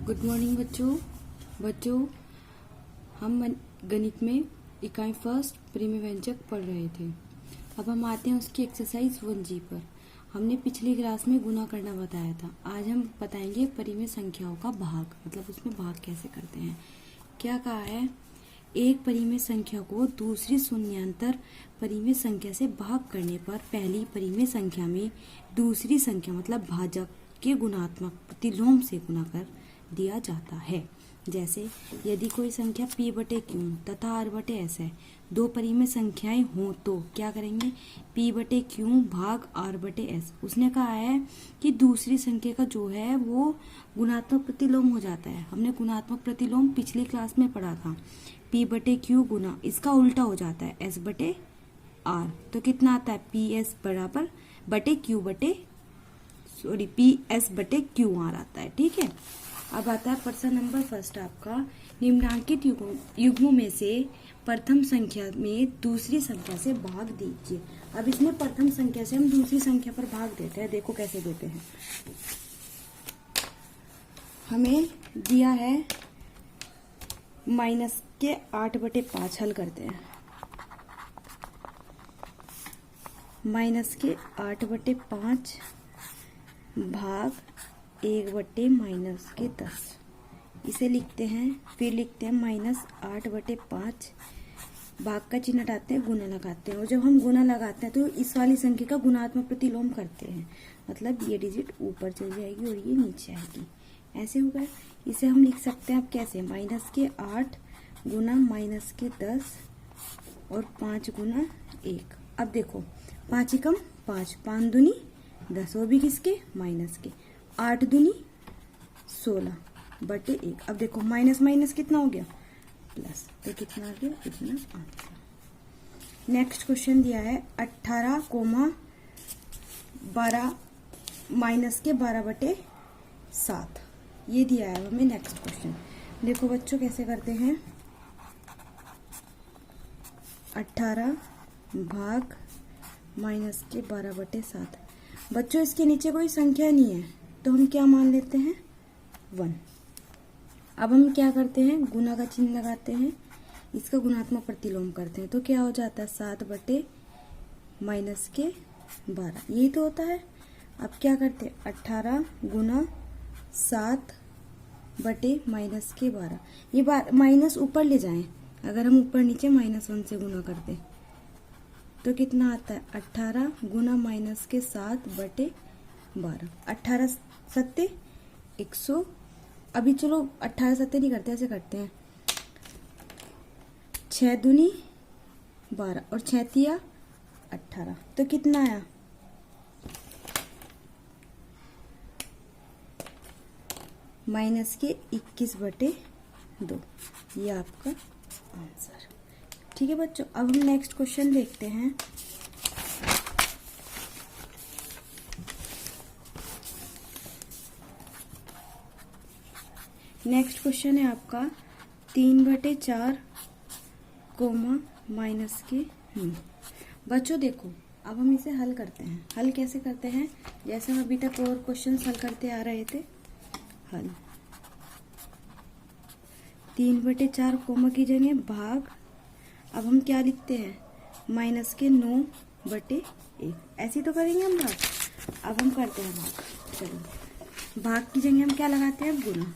Good morning बच्चों हम गणित में इकाई फर्स्ट परिमेय व्यंजक पढ़ रहे थे। अब हम आते हैं उसकी एक्सरसाइज 1G पर। हमने पिछली क्लास में गुना करना बताया था। आज हम बताएंगे परिमेय संख्याओं का भाग, मतलब उसमें भाग कैसे करते हैं। क्या कहा है, एक परिमेय संख्या को दूसरी शून्यांतर परिमेय संख्या से भाग करने पर पहली परिमेय संख्या में दूसरी संख्या मतलब भाजक के गुणात्मक प्रतिलोम से गुना कर दिया जाता है। जैसे यदि कोई संख्या p/q तथा r/s है, दो परिमेय संख्याएं हों तो क्या करेंगे, p/q भाग r/s। उसने कहा है कि दूसरी संख्या का जो है वो गुणात्मक प्रतिलोम हो जाता है। हमने गुणात्मक प्रतिलोम पिछली क्लास में पढ़ा था। p/q गुना इसका उल्टा हो जाता है s/r। तो कितना आता है, ps बराबर ps/qr आता है। ठीक है। अब आता है प्रश्न नंबर फर्स्ट आपका, निम्नलिखित युग्मों में से प्रथम संख्या में दूसरी संख्या से भाग दीजिए। अब इसमें प्रथम संख्या से हम दूसरी संख्या पर भाग देते हैं। देखो कैसे देते हैं। हमें दिया है -8/5, हल करते हैं। -8/5 भाग 1/-10 इसे लिखते हैं। फिर लिखते हैं -8/5 भाग का चिन्ह हटाते हैं, गुना लगाते हैं। और जब हम गुना लगाते हैं तो इस वाली संख्या का गुणात्मक प्रतिलोम करते हैं, मतलब ये डिजिट ऊपर चली जाएगी और ये नीचे आएगी। ऐसे होगा। इसे हम लिख सकते हैं अब कैसे, -8 गुना -10 और 5 गुना 1। अब देखो 5 एकम 5, 5 दूनी 10, वो भी किसके, माइनस के। 8 दूनी 16/1। अब देखो माइनस माइनस कितना हो गया, प्लस। तो कितना आ गया, इतना आंसर। नेक्स्ट क्वेश्चन दिया है 18,12 -12/7। ये दिया है हमें नेक्स्ट क्वेश्चन। देखो बच्चों कैसे करते हैं। 18 भाग -12/7। बच्चों इसके नीचे कोई संख्या नहीं है तो हम क्या मान लेते हैं, 1। अब हम क्या करते हैं, गुना का चिन्ह लगाते हैं, इसका गुणात्मक प्रतिलोम करते हैं। तो क्या हो जाता है, 7/-12, यही तो होता है। अब क्या करते हैं, 18 गुना 7/-12। ये माइनस ऊपर ले जाएं। अगर हम ऊपर नीचे -1 से गुना करते तो कितना आता है, 18 गुना -7/12। 18 सत्ते 100। अभी चलो 18 सत्ते नहीं करते, ऐसे करते हैं 6 दूनी 12 और 6 तिया 18। तो कितना आया, -21/2। ये आपका आंसर। ठीक है बच्चों। अब हम नेक्स्ट क्वेश्चन देखते हैं। नेक्स्ट क्वेश्चन है आपका 3/4 -9। बच्चों देखो अब हम इसे हल करते हैं। हल कैसे करते हैं, जैसे हम अभी तक और क्वेश्चन हल करते आ रहे थे। हल 3/4 कोमा की जगह भाग। अब हम क्या लिखते हैं, -9/1। ऐसे तो करेंगे हम भाग। अब हम करते हैं भाग। चलो भाग की जगह हम क्या लगाते हैं, गुना।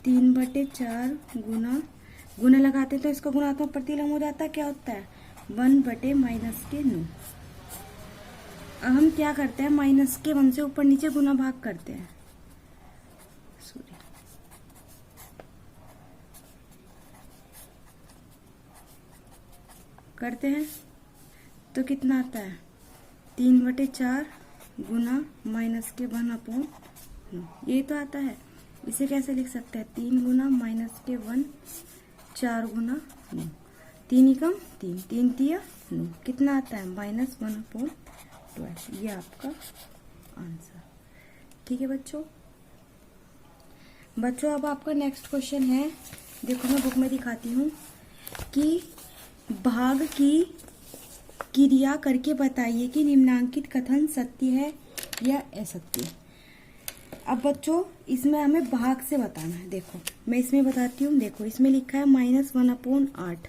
3/4 गुना लगाते हैं तो इसका गुणात्मक प्रतिलोम हो जाता है। क्या होता है, 1/-9। अब हम क्या करते हैं, -1 से ऊपर नीचे गुना भाग करते हैं। करते हैं तो कितना आता है, 3/4 गुना -1/9। ये तो आता है। इसे कैसे लिख सकते हैं, 3 गुना -1 4 गुना 9। 3 एकम 3, 3 तिया 9। कितना आता है, -1/12। ये आपका आंसर। ठीक है बच्चों। अब आपका नेक्स्ट क्वेश्चन है, देखो मैं बुक में दिखाती हूँ कि भाग की क्रिया करके बताइए कि निम्नांकित कथन सत्य है या असत्य। अब बच्चों इसमें हमें भाग से बताना है। देखो मैं इसमें बताती हूँ। देखो इसमें लिखा है -1/8।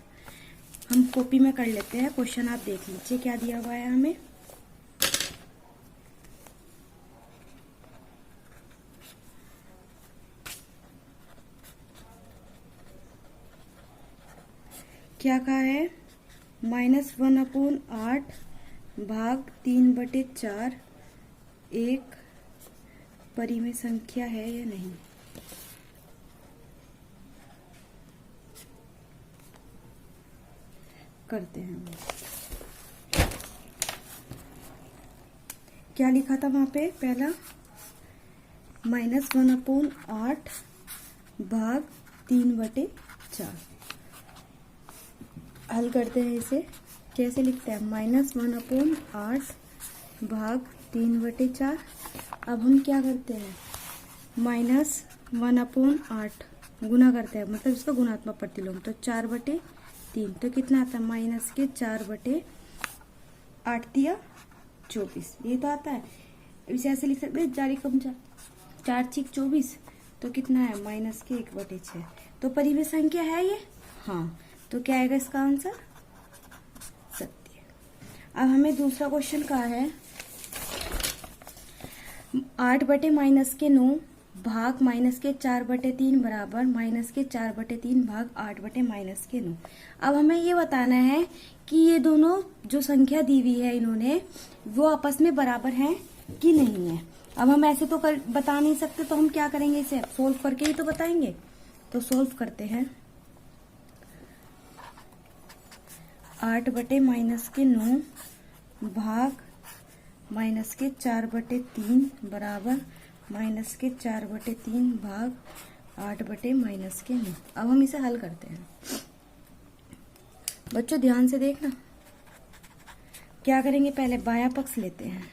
हम कॉपी में कर लेते हैं। क्वेश्चन आप देख लीजिए क्या दिया हुआ है हमें। क्या कहा है? -1/8 भाग 3/4 एक परिमेय संख्या है या नहीं। करते हैं। क्या लिखा था वहां पे? पहला -1/8 भाग 3/4। हल करते हैं इसे। कैसे लिखते हैं? -1/8 भाग 3/4। अब हम क्या करते हैं? -1/8 गुना करते हैं, मतलब इसका गुणात्मक प्रतिलोम, तो 4/3। तो कितना आता है? -4/8 दिया 24। ये तो आता है। इसे ऐसे लिख सकते हैं 4×4 = 24। तो कितना है? -1/6। तो परिमेय संख्या है ये। हाँ, तो क्या आएगा इसका आंसर? सत्य। अब हमें दूसरा क्वेश्चन का है 8/-9 भाग -4/3 बराबर -4/3 भाग 8/-9। अब हमें ये बताना है कि ये दोनों जो संख्या दी हुई है इन्होंने, वो आपस में बराबर हैं कि नहीं है। अब हम ऐसे तो बता नहीं सकते, तो हम क्या करेंगे? इसे सोल्व करके ही तो बताएंगे। तो सोल्व करते हैं। 8/-9 भाग -4/3 बराबर -4/3 भाग 8/-9। अब हम इसे हल करते हैं। बच्चों ध्यान से देखना। क्या करेंगे? पहले बायां पक्ष लेते हैं।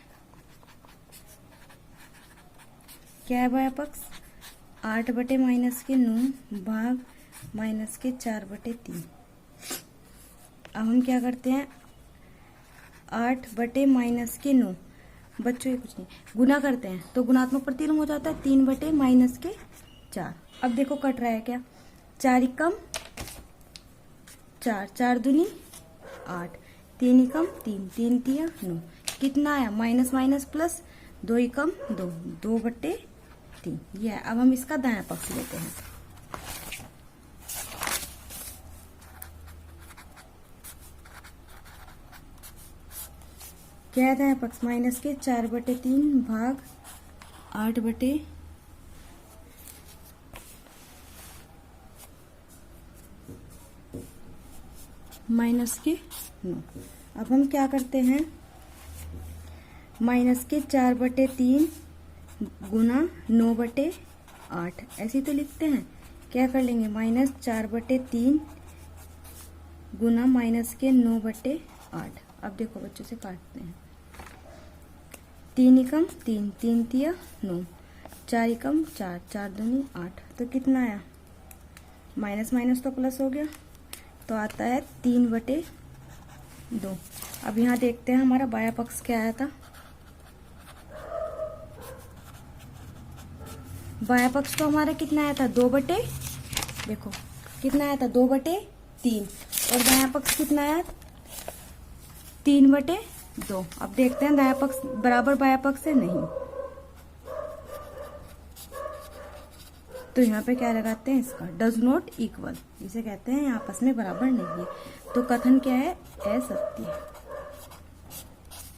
क्या है बायां पक्ष? 8/-9 भाग -4/3। अब हम क्या करते हैं? 8/-9 बच्चों ये कुछ नहीं, गुना करते हैं तो गुणात्मक प्रतिलोम हो जाता है 3/-4। अब देखो कट रहा है क्या? 4 एकम 4, 4 दूनी 8, 3 एकम 3, 3 तिया 9। कितना आया? माइनस माइनस प्लस, 2 एकम 2, 2/3 ये है। अब हम इसका दायां पक्ष लेते हैं। क्या है दायां पक्ष? -4/3 भाग 8/9। अब हम क्या करते हैं? -4/3 गुना 9/8 ऐसे तो लिखते हैं। क्या कर लेंगे? -4/3 गुना -9/8। अब देखो बच्चों से काटते हैं। 3 एकम 3, 3 तिया 9, 4 एकम 4, 4 दूनी 8। तो कितना आया? माइनस माइनस तो प्लस हो गया, तो आता है 3/2। अब यहाँ देखते हैं हमारा बायां पक्ष क्या आया था। बायां पक्ष तो हमारा कितना आया था? 2/, देखो कितना आया था? 2/3। और दायां पक्ष कितना आया? 3/2। अब देखते हैं दायां पक्ष बराबर बायां पक्ष से नहीं, तो यहाँ पे क्या लगाते हैं? इसका डज नॉट इक्वल, इसे कहते हैं आपस में बराबर नहीं है। तो कथन क्या है? असत्य।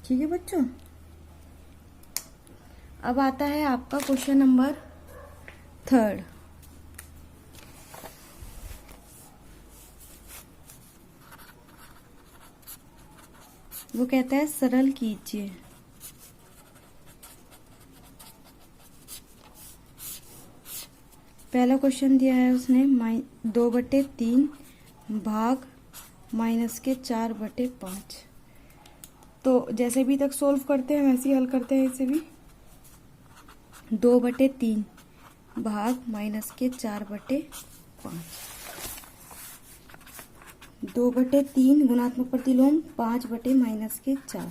ठीक है बच्चों। अब आता है आपका क्वेश्चन नंबर 3। वो कहता है सरल कीजिए। पहला क्वेश्चन दिया है उसने 2/3 भाग -4/5। तो जैसे भी तक सोल्व करते हैं वैसे ही हल करते हैं इसे भी। 2/3 भाग -4/5। 2/3 गुणात्मक प्रतिलोम 5/-4।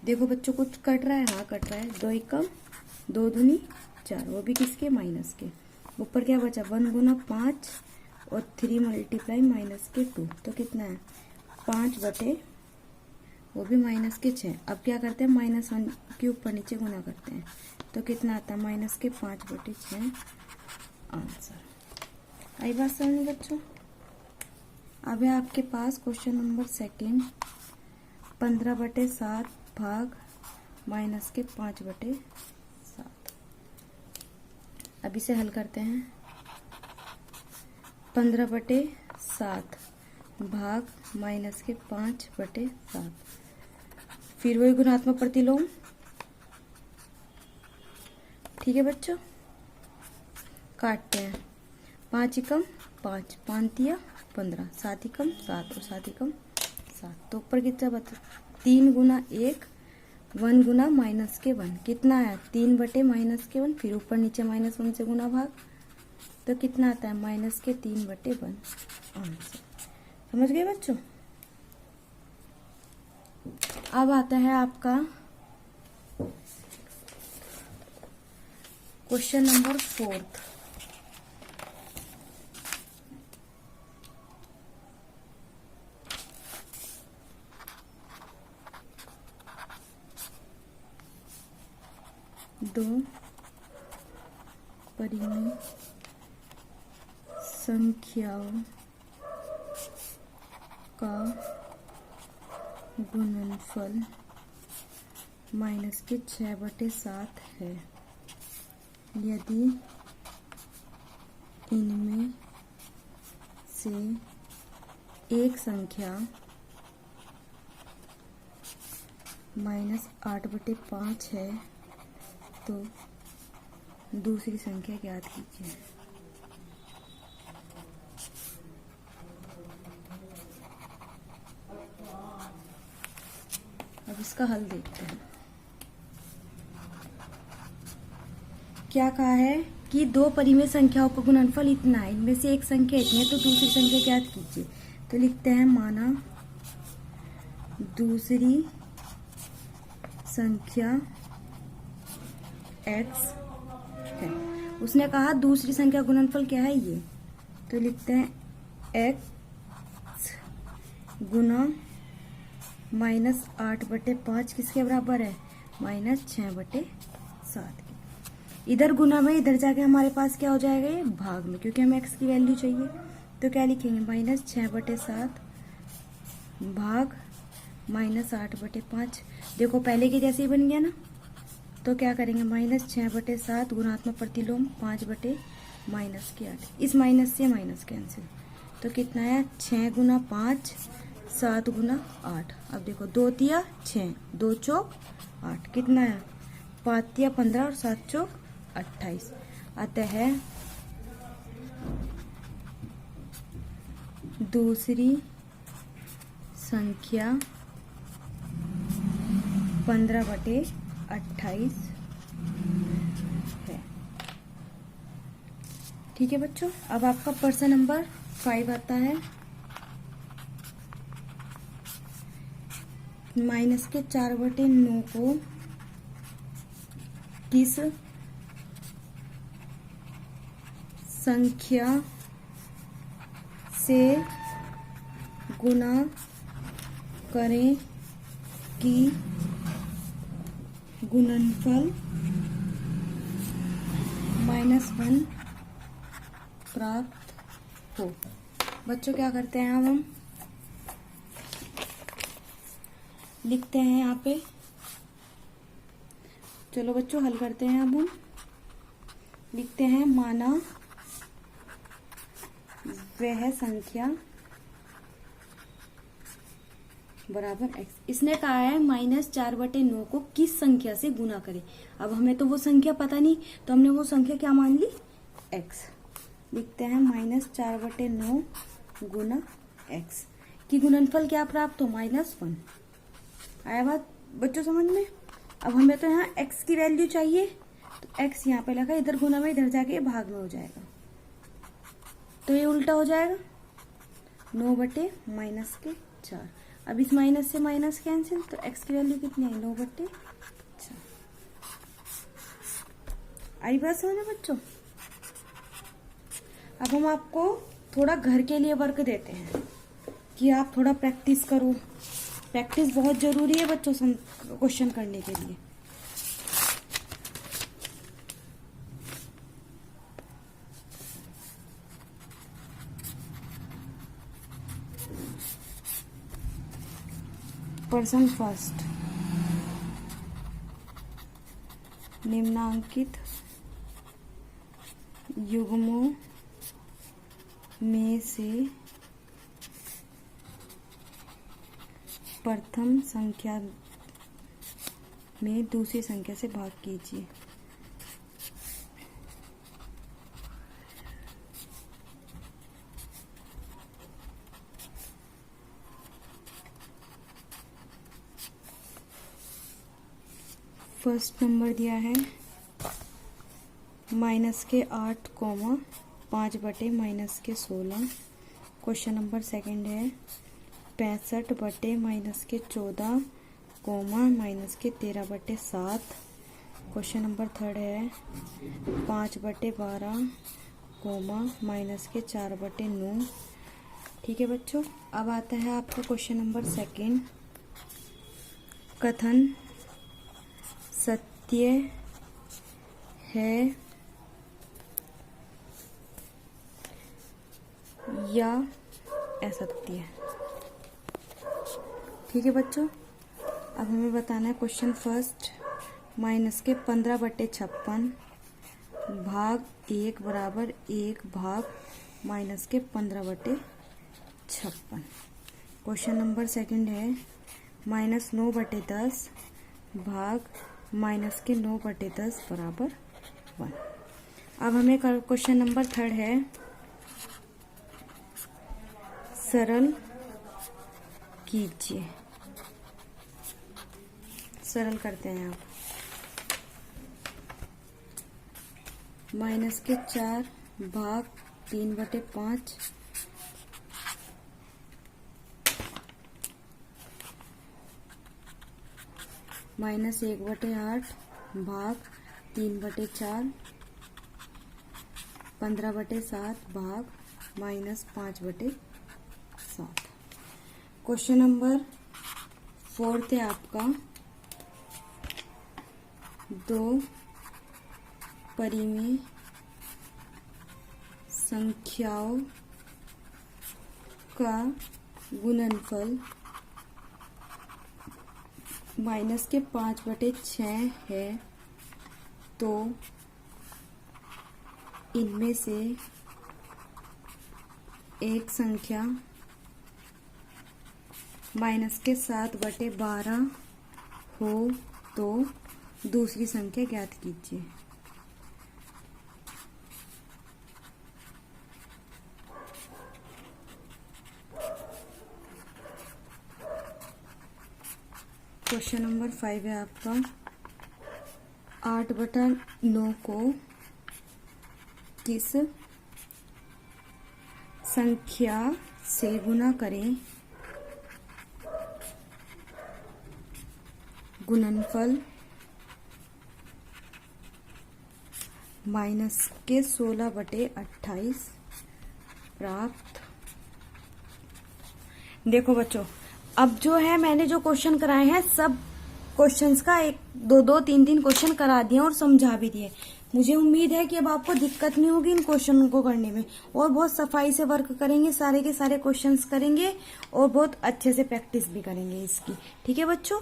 देखो बच्चों कुछ कट रहा है। हाँ कट रहा है। 2 एकम 2 दूनी 4, वो भी किसके, माइनस के। ऊपर क्या बचा, 1 गुना 5 और 3 मल्टीप्लाई माइनस के 2, तो कितना है 5 बटे, वो भी माइनस के 6। अब क्या करते हैं, -1 के ऊपर नीचे गुना करते हैं, तो कितना आता है माइनस के 5 बटे 6 आंसर। आई बात समझ में बच्चों। अब है आपके पास क्वेश्चन नंबर 2, 15 बटे 7 भाग माइनस के 5 बटे 7। अब इसे हल करते हैं। 15 बटे 7 भाग माइनस के 5 बटे 7, फिर वही गुणात्मक प्रतिलोम। ठीक है बच्चों, काटते हैं। 5 एकम 5, 5 तिया 15, 7 एकम 7 और 7 एकम 7, तो ऊपर कितना बचा, 3 गुना 1, 1 गुना माइनस के 1, कितना है 3 बटे माइनस के 1, फिर ऊपर नीचे -1 से गुना भाग, तो कितना आता है माइनस के 3 बटे 1 आंसर। समझ गए बच्चों। अब आता है आपका क्वेश्चन नंबर 4। दो परिमेय संख्याओं का गुणनफल -6/7 है यदि इनमें से एक संख्या -8/5 है तो दूसरी संख्या ज्ञात कीजिए। अब इसका हल देखते हैं। क्या कहा है कि दो परिमेय संख्याओं का गुणनफल इतना है, इनमें से एक संख्या इतनी है तो दूसरी संख्या ज्ञात कीजिए। तो लिखते हैं, माना दूसरी संख्या x है। उसने कहा दूसरी संख्या गुणनफल क्या है ये, तो लिखते हैं x गुना -8/5 किसके बराबर है, -6/7। इधर गुना में इधर जाके हमारे पास क्या हो जाएगा, ये भाग में, क्योंकि हमें x की वैल्यू चाहिए। तो क्या लिखेंगे, -6/7 भाग -8/5। देखो पहले के जैसे ही बन गया ना, तो क्या करेंगे, -6/7 गुणात्मक प्रतिलोम 5/-8। इस माइनस से माइनस कैंसिल, तो कितना है 6 गुना 5 7 गुना 8। अब देखो 2 तिया 6, 2 चौक 8, कितना है 5 तिया 15 और 7 चौक 28। अतः दूसरी संख्या 15/28 है। ठीक है बच्चों। अब आपका प्रश्न नंबर 5 आता है, -4/9 को किस संख्या से गुना करें कि गुणनफल -1 प्राप्त हो। बच्चों क्या करते हैं, अब हम लिखते हैं यहाँ पे। चलो बच्चों हल करते हैं। अब हम लिखते हैं, माना वह संख्या बराबर x। इसने कहा है -4/9 को किस संख्या से गुना करें। अब हमें तो वो संख्या पता नहीं, तो हमने वो संख्या क्या मान ली, x। लिखते हैं -4/9 गुना x की गुणनफल क्या प्राप्त हो, -1। आया बात बच्चों समझ में। अब हमें तो यहाँ x की वैल्यू चाहिए, तो x यहाँ पे लगा, इधर गुना में इधर जाके भाग में हो जाएगा, तो ये उल्टा हो जाएगा 9/-4। अब इस माइनस से माइनस कैंसिल, तो x की वैल्यू कितनी है, 9/4। आई बात समझ में बच्चों? अब हम आपको थोड़ा घर के लिए वर्क देते हैं कि आप थोड़ा प्रैक्टिस करो। प्रैक्टिस बहुत जरूरी है बच्चों क्वेश्चन करने के लिए। पर्सन फर्स्ट, निम्नांकित युग्मों में से प्रथम संख्या में दूसरी संख्या से भाग कीजिए। फर्स्ट नंबर दिया है -8, 5/-16। क्वेश्चन नंबर सेकंड है 65/-14, -13/7। क्वेश्चन नंबर थर्ड है 5/12, -4/9। ठीक है बच्चों, अब आता है आपका क्वेश्चन नंबर सेकंड। कथन सत्य है या असत्य है। ठीक है बच्चों, अब हमें बताना है क्वेश्चन फर्स्ट। -15/56 भाग 1 बराबर 1 भाग -15/56। क्वेश्चन नंबर सेकंड है -9/10 भाग -9/10 बराबर 1। अब हमें क्वेश्चन नंबर थर्ड है सरल कीजिए। सरल करते हैं आप। -4 भाग 3/5 -1/8 भाग 3/4 15/7 भाग -5/7। क्वेश्चन नंबर फोर्थ है आपका 2 परिमेय संख्याओं का गुणनफल -5/6 है, तो इनमें से एक संख्या -7/12 हो तो दूसरी संख्या ज्ञात कीजिए। क्वेश्चन नंबर 5 है आपका 8/9 को किस संख्या से गुना करें? गुणनफल -16/28 प्राप्त। देखो बच्चों, अब जो है मैंने जो क्वेश्चन कराए हैं सब क्वेश्चंस का 1-2-3 क्वेश्चन करा दिए और समझा भी दिए। मुझे उम्मीद है कि अब आपको दिक्कत नहीं होगी इन क्वेश्चनों को करने में, और बहुत सफाई से वर्क करेंगे, सारे के सारे क्वेश्चंस करेंगे और बहुत अच्छे से प्रैक्टिस भी करेंगे इसकी। ठीक है बच्चों।